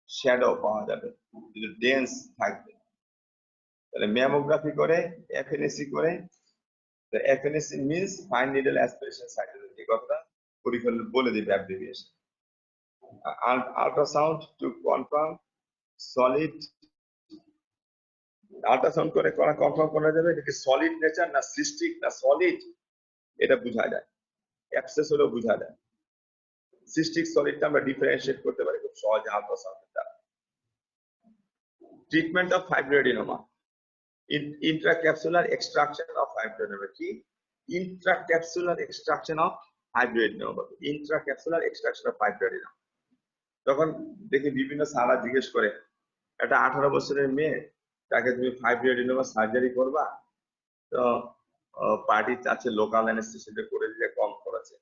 shadow পাওয়া যাবে, যদি ডেন্স থাকবে। তাহলে ম্যামোগ্রাফি করে, এফএনএসি করে। FNAC means fine needle aspiration cytology, এই কথাটা পরীক্ষা বলে দিবে abbreviation. Ultrasound to confirm solid, ultrasound করে কনফার্ম করা যাবে এটা কি সলিড নেচার না সিস্টিক না সলিড, এটা বোঝা যায়। অ্যাবসেস হলেও বোঝা যায়। সিস্টিক সলিডটা আমরা ডিফারেন্সিয়েট করতে পারি খুব সহজে আল্ট্রাসাউন্ডের দ্বারা। Treatment of fibroadenoma, intracapsular extraction of fibroadenoma, কি intracapsular extraction of fibroadenoma, intracapsular extraction of fibroadenoma। তখন দেখি বিভিন্ন সারা জিজ্ঞেস করে, একটা 18 বছরের মেয়ে, তাকে তুমি ফাইব্রোএডিনোমা সার্জারি করবা, তো পার্টি চাচ্ছে লোকাল অ্যানেস্থেসিয়া করে দিলে কম খরচে,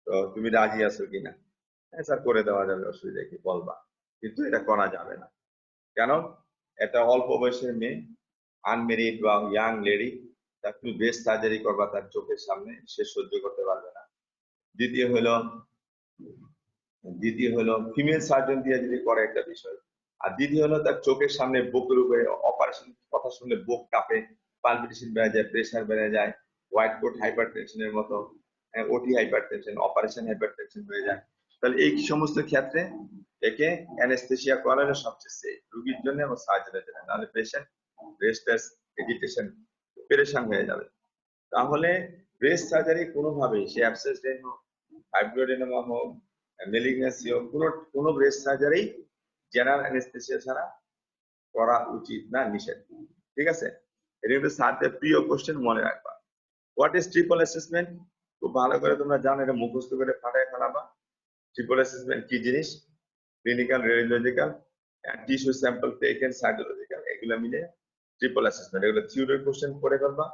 তো তুমি রাজি আছো কিনা? হ্যাঁ স্যার করে দেওয়া যাবে, অসুবিধা কি বলবা, কিন্তু এটা করা যাবে না। কেন? এটা অল্প বয়সের মেয়ে, আনমেরিড বা ইয়াং লেডি, তার তুমি ব্রেস্ট সার্জারি করবা তার চোখের সামনে, সে সহ্য করতে পারবে না। দ্বিতীয় হলো ফিমেল সার্জন দিয়ে যদি করে একটা বিষয়, আর দ্বিতীয় হলো তার চোখের সামনে বুকের উপরে অপারেশন, কথা শুনলে বুক কাঁপে, পালপিটেশন বেড়ে যায়, প্রেসার বেড়ে যায়, হোয়াইট কোট হাইপারটেনশনের মতো, ওটি হাইপারটেনশন, অপারেশন হাইপারটেনশন হয়ে যায়। তাহলে এই সমস্ত ক্ষেত্রে একে অ্যানেস্থেসিয়া করানো সবচেয়ে সেফ রোগীর জন্য এবং সার্জনের জন্য, নাহলে পেশেন্ট ব্রেস্টলেস এজিটেশন পেরেশান হয়ে যাবে। তাহলে ব্রেস্ট সার্জারি কোনোভাবেই, সে অ্যাবসেস হোক, ফাইব্রোএডিনোমা হোক, মেলিগনেন্সি হোক, কোনো ব্রেস্ট সার্জারি জেনারেল অ্যানেস্থেসিয়া ছাড়া করা উচিত না, নিষেধ। ঠিক আছে, এটা কিন্তু স্যারদের প্রিয় কোশ্চেন, মনে রাখবা। What is triple assessment? খুব ভালো করে তোমরা জানো, এটা মুখস্থ করে ফাটায় ফেলাবা। ট্রিপল অ্যাসেসমেন্ট কি জিনিস? Clinical, radiological, tissue sample taken, cytological, এগুলো মিলে ট্রিপল অ্যাসেসমেন্ট। এগুলো থিওরির কোশ্চেন পড়ে করবা।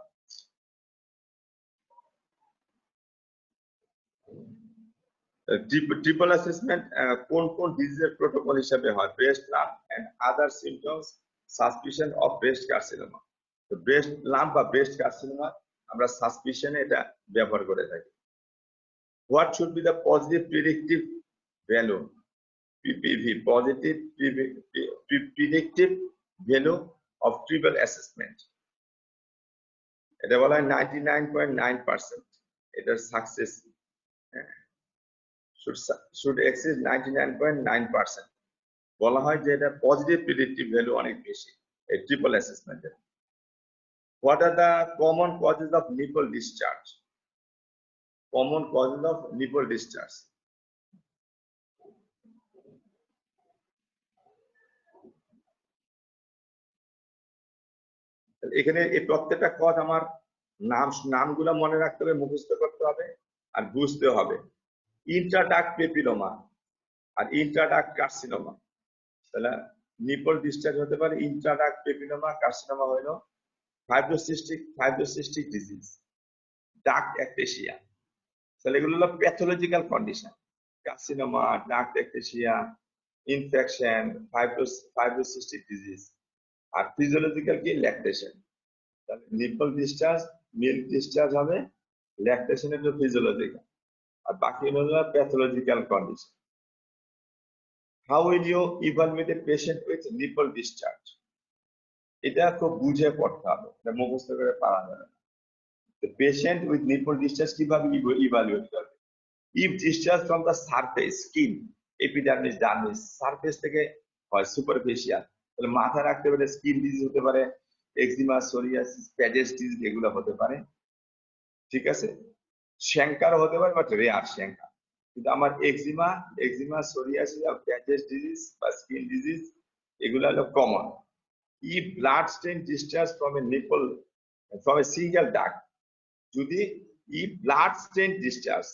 ট্রিপল অ্যাসেসমেন্ট কোন কোন ডিজিজের প্রোটোকল হিসাবে হয়? Breast lump and other symptoms, suspicion of breast carcinoma. তো ব্রেস্ট লাম্প বা ব্রেস্ট কার্সিনোমা আমরা সাসপিশনে এটা ব্যবহার করে থাকি। What should be the positive predictive value, PPV, positive predictive value of triple assessment. এটা বলা হয় 99.9%. এটার সাকসেস should exceed 99.9%. বলা হয় যে এটা পজিটিভ প্রিডিক্টিভ ভ্যালু অনেক বেশি এই triple অ্যাসেসমেন্টের। What are the common causes of nipple discharge? Common causes of nipple discharge. এখানে এই প্রত্যেকটা কজ আমার নামগুলো মনে রাখতে হবে, মুখস্থ করতে হবে আর বুঝতে হবে। ইন্ট্রাডাক্ট পেপিলোমা আর ইন্ট্রাডাক্ট কার্সিনোমা। তাহলে নিপল ডিসচার্জ হতে পারে ইন্ট্রাডাক্ট পেপিলোমা, কার্সিনোমা হলো ফাইব্রোসিস্টিক ডিজিজ, ডাক্ট অ্যাক্টেশিয়া। তাহলে এগুলো হলো pathological condition. Carcinoma, duct ectasia, infection, fibrocystic disease. আর ফিজিওলজিক্যাল কি ল্যাকটেশন। তাহলে নিপল ডিসচার্জ, মিল্ক ডিসচার্জ হবে, ল্যাকটেশন হলো ফিজিওলজিক্যাল, আর বাকি হলো pathological condition. How will you evaluate a patient with nipple discharge? এটা খুব বুঝে পড়তে হবে, এটা মুখস্থ করে পারা যাবে না। The patient with nipple discharge কিভাবে ইভালুয়েট করবে? If discharge from the surface, skin, epidermis, dermis, surface থেকে হয় সুপারফিশিয়াল, তাহলে মাথায় রাখতে পারে স্কিন ডিজিজ হতে পারে, এক্সিমা, সোরিয়াসিস, প্যাজেস ডিজিজ এগুলো হতে পারে। ঠিক আছে, শ্যাঙ্কার হতে পারে, বাট রেয়ার শ্যাঙ্কার। কিন্তু আমার এক্সিমা, সোরিয়াসিস আর প্যাচেস ডিজিজ বা স্কিন ডিজিজ এগুলো হলো common. If blood stain discharge from a nipple from a single duct, যদি if blood stain discharge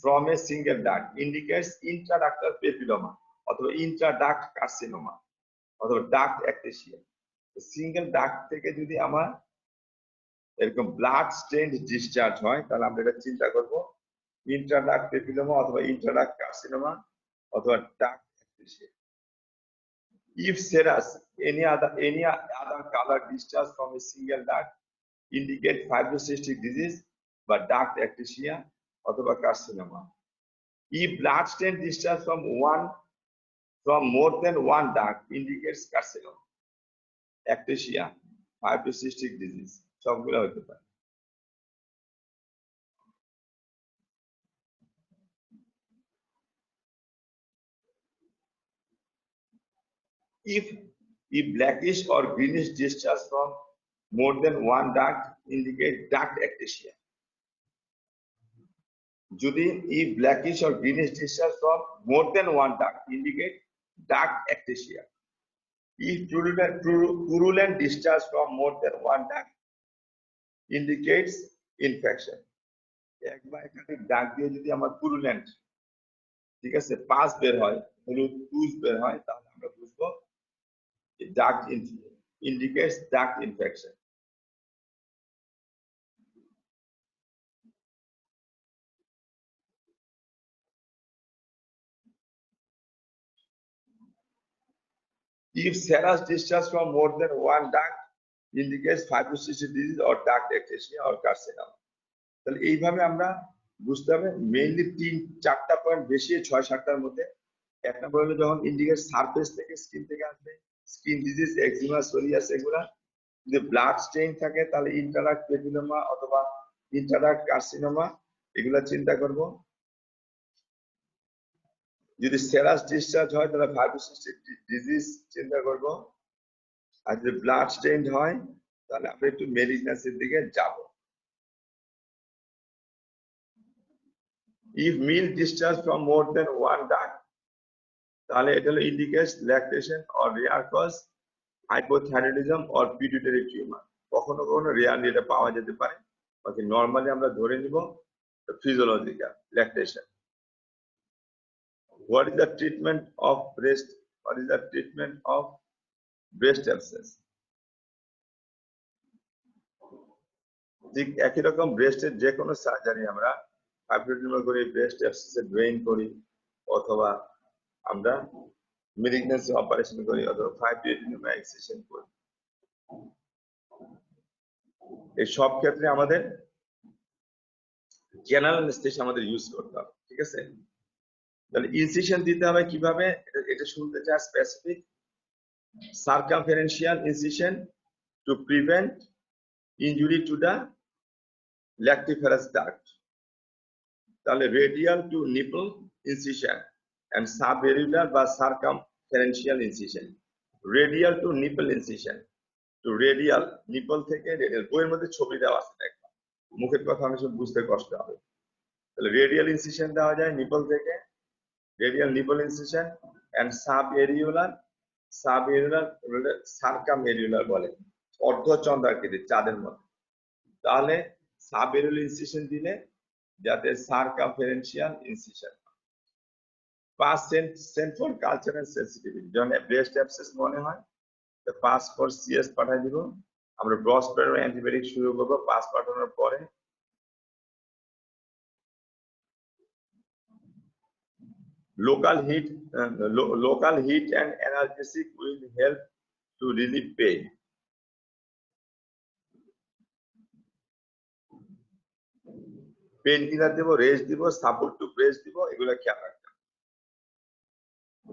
from a single duct indicates intraductal papilloma অথবা intraduct carcinoma অথবা duct ectasia, single duct থেকে যদি আমার এরকম blood স্টেন discharge হয় তাহলে আমরা এটা চিন্তা করব intraduct papilloma অথবা intraduct carcinoma অথবা duct ectasia. If serous, any other color discharge from a single duct indicate fibrocystic disease বা duct ectasia অথবা carcinoma. If blood stain discharge from more than one duct indicates carcinoma, ectasia, fibrocystic disease সবগুলো হতে পারে। If blackish or greenish discharge from more than one duct indicate duct ectasia. যদি if blackish or greenish discharge from more than one duct indicate duct ectasia. If purulent discharge from more than one duct indicates infection. এক বা একাধিক দাগ দিয়ে যদি আমার purulent, ঠিক আছে, পাস বের হয়, হলুদ পুজ বের হয়, তাহলে আমরা বুঝবো duct indicates duct infection. If serous discharge from more than one duct indicates fibrocystic disease or duct ectasia or carcinoma. তাহলে এইভাবে আমরা বুঝতে হবে মেইনলি 3-4টা পয়েন্ট বেশি 6-7টার মধ্যে। এক নম্বর হলো যখন ইন্ডিকেট সারফেস থেকে স্কিন থেকে আসবে, স্কিন ডিজিজ, এক্সিমা, সোরিয়াস এগুলা। যদি ব্লাড স্টেইন থাকে তাহলে ইন্টারাক্ট পেপিলোমা অথবা ইন্টারাক্ট কার্সিনোমা এগুলা চিন্তা করব। যদি সেরাস ডিসচার্জ হয় তাহলে ফাইব্রোসিস্টিক ডিজিজ চিন্তা করব। আর যদি ব্লাড স্টেইন হয় তাহলে আমরা একটু মেলিগন্যান্সির দিকে যাব। If milk discharge from more than one duct, তাহলে এটা হলো indicates lactation or rare cause hypothyroidism or pituitary tumor. কখনো কখনো রেয়ারলি এটা পাওয়া যেতে পারে, বাকি নরমালি আমরা ধরে নিব physiological lactation. What is the treatment of breast? What is the treatment of breast abscess? ঠিক একই রকম ব্রেস্টের যে কোনো সার্জারি আমরা ফাইব্রোডেনমা করি, ব্রেস্ট অ্যাবসেসে ড্রেইন করি, অথবা আমরা মেলিগন্যান্সি অপারেশন করি, অথবা ফাইব্রোডেনমা এক্সিশন করি। এই সব ক্ষেত্রে আমাদের জেনারেল অ্যানেস্থেসিয়া আমাদের ইউজ করতে হবে। ঠিক আছে? তাহলে ইনসিশন দিতে হবে কিভাবে, এটা শুনতে চাই specific. Circumferential incision to prevent injury to the lactiferous duct. তাহলে radial to nipple incision and subareolar বা circumferential incision. Radial to nipple incision, to radial, nipple থেকে রেডিয়াল। বইয়ের মধ্যে ছবি দেওয়া আছে, দেখো, মুখের কথা অনেক সময় বুঝতে কষ্ট হবে। তাহলে রেডিয়াল ইনসিশন দেওয়া যায় নিপল থেকে, radial nipple incision and subareolar, subareolar circumareolar বলে, অর্ধচন্দ্রাকৃতি চাঁদের মতো। তাহলে সাবএরিউলার ইনসিশন দিলে যাতে circumferential incision. Pus sent for cultural sensitivity, যখন ব্রেস্ট অ্যাবসেস মনে হয় তো পাস ফর সিএস পাঠাই দিব। আমরা ব্রস প্যারার অ্যান্টিবায়োটিক শুরু করবো পাস পাঠানোর পরে। Local heat and analgesic will help to relieve pain. Pain killer দেবো, রেস্ট দিব, সাপোর্ট টু ব্রেস্ট দিব, এগুলো খেয়াল রাখতে হবে।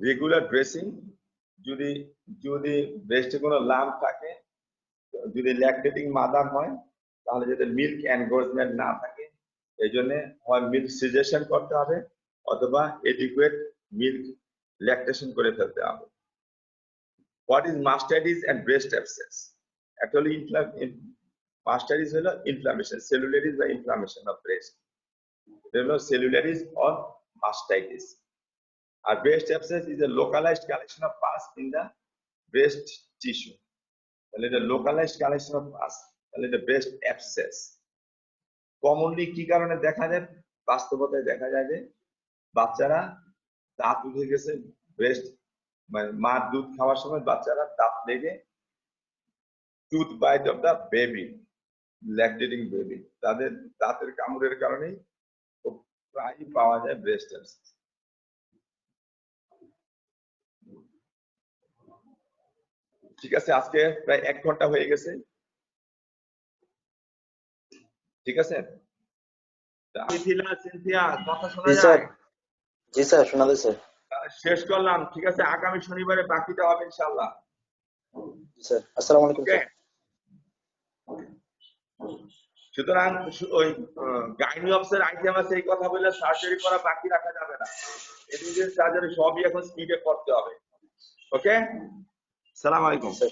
রেগুলার ড্রেসিং, যদি যদি ব্রেস্টে কোনো লাম্প থাকে, যদি ল্যাকটেটিং মাদার হয় তাহলে যাতে মিল্ক এনগোর্জমেন্ট না থাকে, এই জন্য হয় মিল্ক সিজেশন করতে হবে অথবা এডিকুয়েট মিল্ক ল্যাকটেশন করে ফেলতে হবে। What is mastitis and breast abscess? Actually mastitis হলো ইনফ্লামেশন, সেলুলাইটিস বা ইনফ্লামেশন অফ ব্রেস্ট, এটা হলো সেলুলাইটিস অর মাস্টাইটিস। আর breast abscess is a localised collection of pus in the breast tissue. তাহলে এটা লোকালাইজড কালেকশন অফ পাস, তাহলে এটা breast abscess. Commonly কি কারণে দেখা যায়? বাস্তবতায় দেখা যায় যে বাচ্চারা দাঁত উঠে গেছে, ব্রেস্ট মানে মার দুধ খাওয়ার সময় বাচ্চারা দাঁত লেগে, tooth bite of the baby, lactating baby, তাদের দাঁতের কামড়ের কারণেই প্রায়ই পাওয়া যায় ব্রেস্ট অ্যাবসেস। ঠিক আছে, আজকে প্রায় 1 ঘন্টা হয়ে গেছে। ঠিক আছে, সিনথিয়া কথা শোনা জি স্যার, যায়? জি স্যার, শোনা যাচ্ছে। শেষ করলাম, ঠিক আছে, আগামী শনিবারে বাকিটা হবে ইনশাআল্লাহ। জি স্যার, আসসালামু আলাইকুম ওকে, স্যার। সুতরাং ওই গাইনি অফিসের আইটেম আছে এই কথা বলে সার্জারি করা বাকি রাখা যাবে না। এদিকে সার্জারি সবই এখন স্পিডে করতে হবে। ওকে, সালাম আলাইকুম। স্যার।